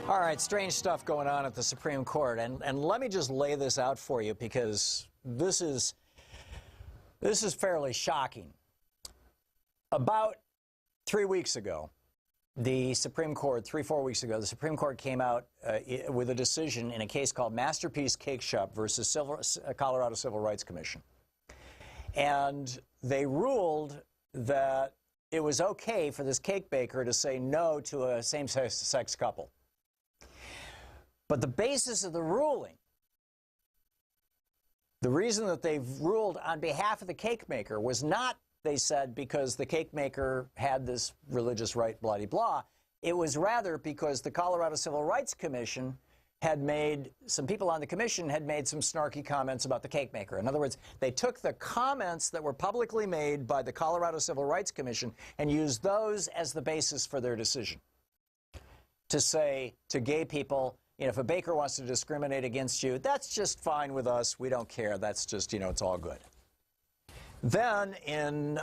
All right, strange stuff going on at the Supreme Court, and let me just lay this out for you because this is fairly shocking. About 3 weeks ago, the Supreme Court, 4 weeks ago, the Supreme Court came out with a decision in a case called Masterpiece Cake Shop versus Colorado Civil Rights Commission. And they ruled that it was okay for this cake baker to say no to a same-sex couple. But the basis of the ruling, the reason that they've ruled on behalf of the cake maker was not, they said, because the cake maker had this religious right, blah-de-blah. It was rather because the Colorado Civil Rights Commission had made, some people on the commission had made some snarky comments about the cake maker. In other words, they took the comments that were publicly made by the Colorado Civil Rights Commission and used those as the basis for their decision. To say to gay people, you know, if a baker wants to discriminate against you, that's just fine with us. We don't care. That's just, you know, it's all good. Then in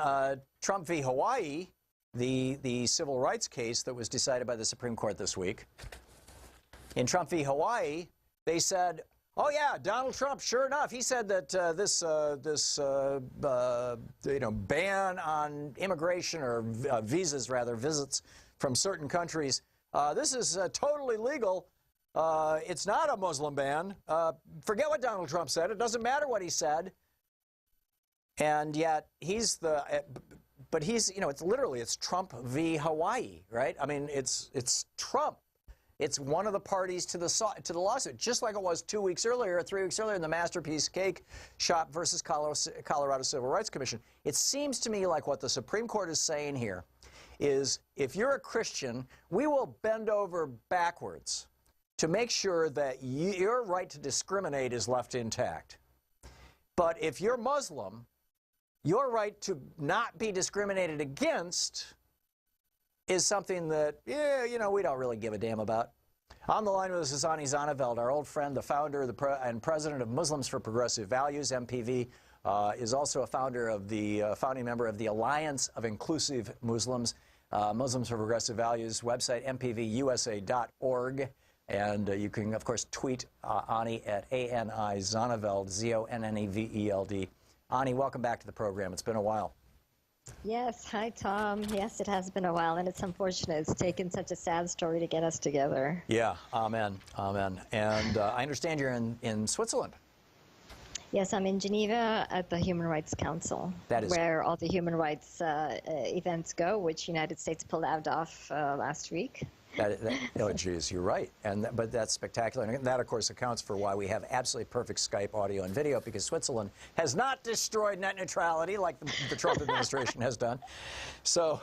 Trump v. Hawaii, the civil rights case that was decided by the Supreme Court this week, in Trump v. Hawaii, they said, oh yeah, Donald Trump, sure enough, he said that this ban on immigration, or visas rather, visits from certain countries, this is totally legal. It's not a Muslim ban. Forget what Donald Trump said. It doesn't matter what he said. And yet he's but he's, you know, it's literally, it's Trump v. Hawaii, right? I mean, it's Trump. It's one of the parties to the lawsuit, just like it was 2 weeks earlier, 3 weeks earlier in the Masterpiece Cake Shop versus Colorado Civil Rights Commission. It seems to me like what the Supreme Court is saying here is, if you're a Christian, we will bend over backwards to make sure that your right to discriminate is left intact. But if you're Muslim, your right to not be discriminated against is something that, yeah, you know, we don't really give a damn about. On the line with us is Zonneveld, our old friend, the founder and president of Muslims for Progressive Values, MPV, is also a founding member of the Alliance of Inclusive Muslims, Muslims for Progressive Values website, mpvusa.org. And you can, of course, tweet Ani at ANI Zonneveld, Zonneveld. Ani, welcome back to the program. It's been a while. Yes. Hi, Tom. Yes, it has been a while, and it's unfortunate it's taken such a sad story to get us together. Yeah. Amen. Amen. And I understand you're in Switzerland. Yes, I'm in Geneva at the Human Rights Council, where all the human rights events go, which United States pulled out of last week. Oh, geez, you're right. But that's spectacular. And that, of course, accounts for why we have absolutely perfect Skype audio and video, because Switzerland has not destroyed net neutrality like the Trump administration has done. So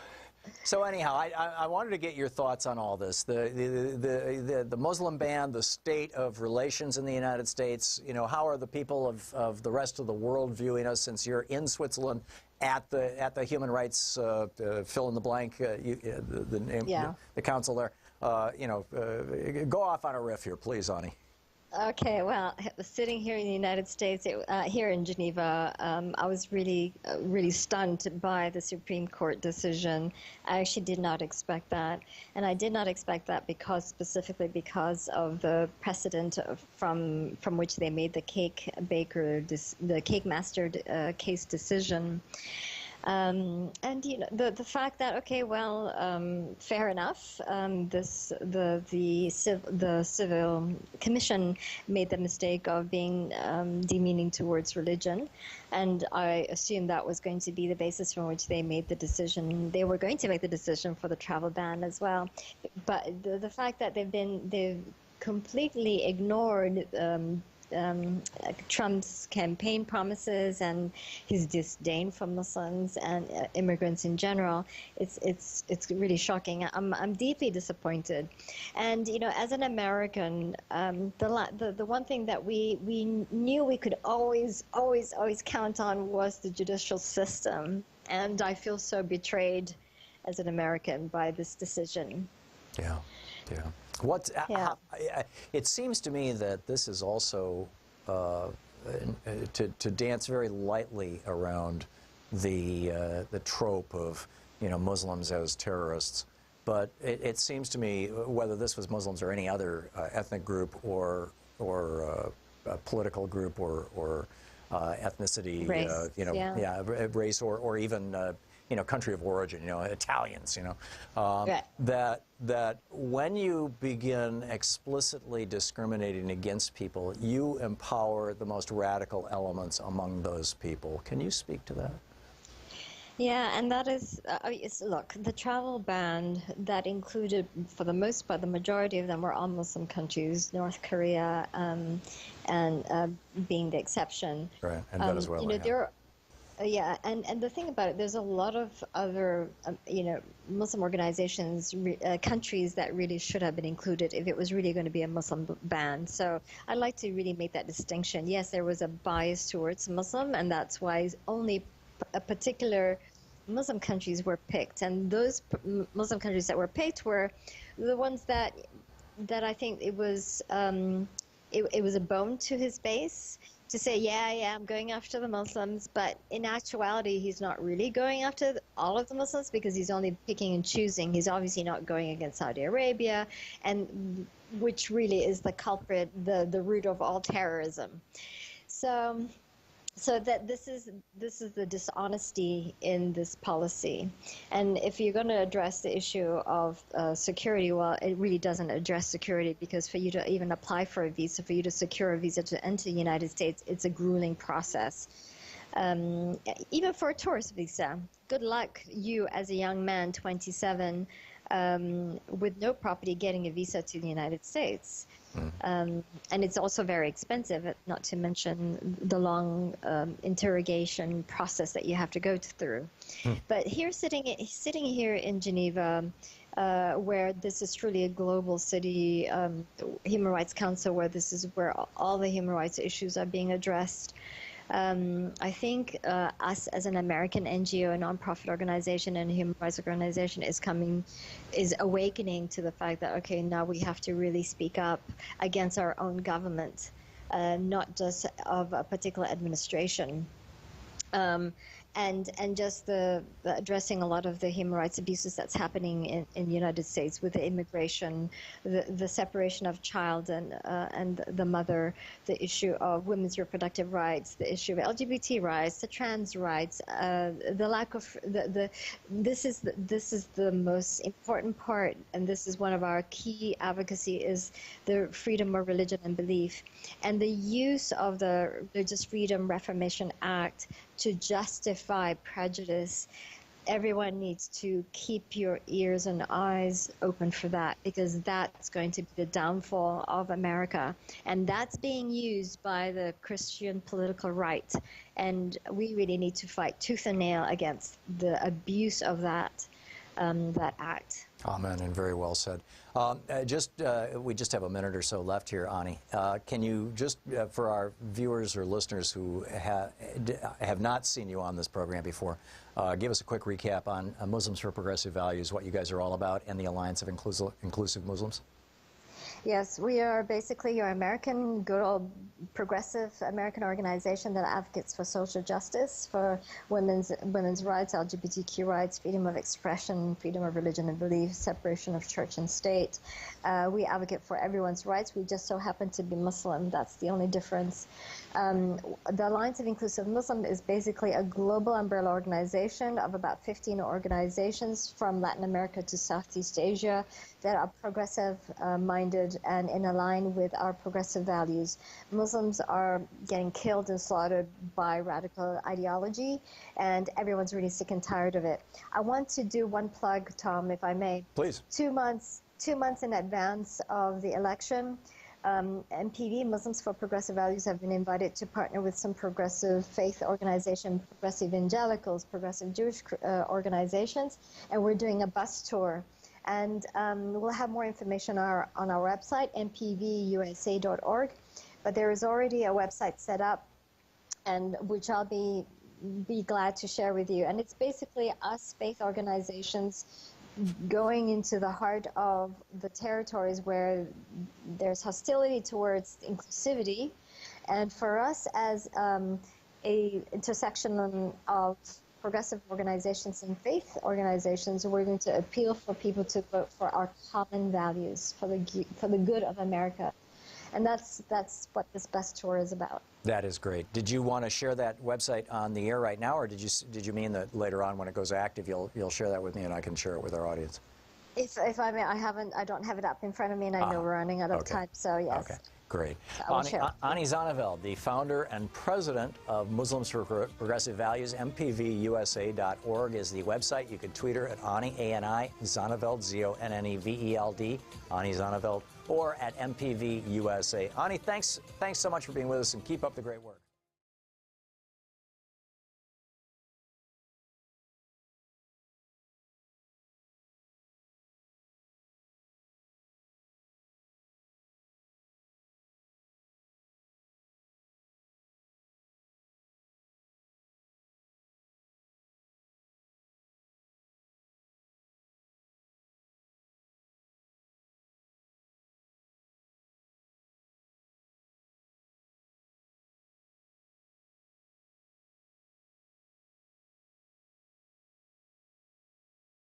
anyhow, I wanted to get your thoughts on all this. The Muslim ban, the state of relations in the United States. You know, how are the people of the rest of the world viewing us, since you're in Switzerland at the human rights fill in the blank the name, yeah, the council there. Go off on a riff here, please, Ani. Okay, well, sitting here in the United States, here in Geneva, I was really stunned by the Supreme Court decision. I actually did not expect that. And I did not expect that specifically because of the precedent from which they made the cake baker, the cake master case decision. And you know, the fact that, okay, well, fair enough, the civil commission made the mistake of being demeaning towards religion, and I assumed that was going to be the basis from which they made the decision. They were going to make the decision for the travel ban as well, but the fact that they've completely ignored Trump's campaign promises and his disdain for Muslims and immigrants in general, it's really shocking. I'm deeply disappointed, and you know, as an American, the one thing that we knew we could always count on was the judicial system, and I feel so betrayed as an American by this decision. Yeah, yeah. It seems to me that this is also to dance very lightly around the trope of, you know, Muslims as terrorists, but it seems to me, whether this was Muslims or any other ethnic group or political group or ethnicity, Race, race or even country of origin, Italians, Right. that when you begin explicitly discriminating against people, you empower the most radical elements among those people. Can you speak to that? Yeah, and that is, look, the travel ban that included, for the most part, the majority of them were all Muslim countries, North Korea being the exception. Right, and Venezuela. And the thing about it, there's a lot of other, Muslim organizations, countries that really should have been included if it was really going to be a Muslim ban. So I'd like to really make that distinction. Yes, there was a bias towards Muslim, and that's why only a particular Muslim countries were picked, and those Muslim countries that were picked were the ones that I think it was a bone to his base to say, yeah, I'm going after the Muslims, but in actuality, he's not really going after all of the Muslims because he's only picking and choosing. He's obviously not going against Saudi Arabia, and which really is the culprit, the root of all terrorism. So that this is the dishonesty in this policy. And if you're going to address the issue of security, well, it really doesn't address security, because for you to even apply for a visa, for you to secure a visa to enter the United States, it's a grueling process. Even for a tourist visa, good luck you as a young man, 27, with no property, getting a visa to the United States. And it's also very expensive, not to mention the long interrogation process that you have to go through. But here, sitting here in Geneva, where this is truly a global city, Human Rights Council, where this is where all the human rights issues are being addressed. I think us as an American NGO, a nonprofit organization and a human rights organization is awakening to the fact that, okay, now we have to really speak up against our own government, not just of a particular administration. And just the addressing a lot of the human rights abuses that's happening in the United States with the immigration, the separation of child and the mother, the issue of women's reproductive rights, the issue of LGBT rights, the trans rights, the lack of this is the most important part, and this is one of our key advocacy, is the freedom of religion and belief, and the use of the Religious Freedom Reformation Act to justify prejudice. Everyone needs to keep your ears and eyes open for that, because that's going to be the downfall of America. And that's being used by the Christian political right. And we really need to fight tooth and nail against the abuse of that act. Amen, and very well said. We just have a minute or so left here, Ani. Can you just, for our viewers or listeners who have not seen you on this program before, give us a quick recap on Muslims for Progressive Values, what you guys are all about, and the Alliance of Inclusive Muslims? Yes, we are basically your American, good old progressive American organization that advocates for social justice, for women's rights, LGBTQ rights, freedom of expression, freedom of religion and belief, separation of church and state. We advocate for everyone's rights. We just so happen to be Muslim. That's the only difference. The Alliance of Inclusive Muslim is basically a global umbrella organization of about 15 organizations from Latin America to Southeast Asia that are progressive-minded and in line with our progressive values. Muslims are getting killed and slaughtered by radical ideology, and everyone's really sick and tired of it. I want to do one plug, Tom, if I may. Please. 2 months in advance of the election, MPV, Muslims for Progressive Values, have been invited to partner with some progressive faith organizations, progressive evangelicals, progressive Jewish organizations, and we're doing a bus tour. And we'll have more information on our website, mpvusa.org. But there is already a website set up, and which I'll be glad to share with you. And it's basically us faith organizations going into the heart of the territories where there's hostility towards inclusivity. And for us as a intersection of progressive organizations and faith organizations, we're going to appeal for people to vote for our common values, for the good of America. And that's what this bus tour is about. That is great. Did you want to share that website on the air right now, or did you mean that later on when it goes active, you'll share that with me and I can share it with our audience? If I may, I don't have it up in front of me, and I know we're running out of time, so yes. Okay, great. Ani Zonneveld, the founder and president of Muslims for Progressive Values, mpvusa.org is the website. You can tweet her at Ani, A-N-I, Zonneveld, Z-O-N-N-E-V-E-L-D, Ani Zonneveld, or at MPVUSA. Ani, thanks so much for being with us, and keep up the great work.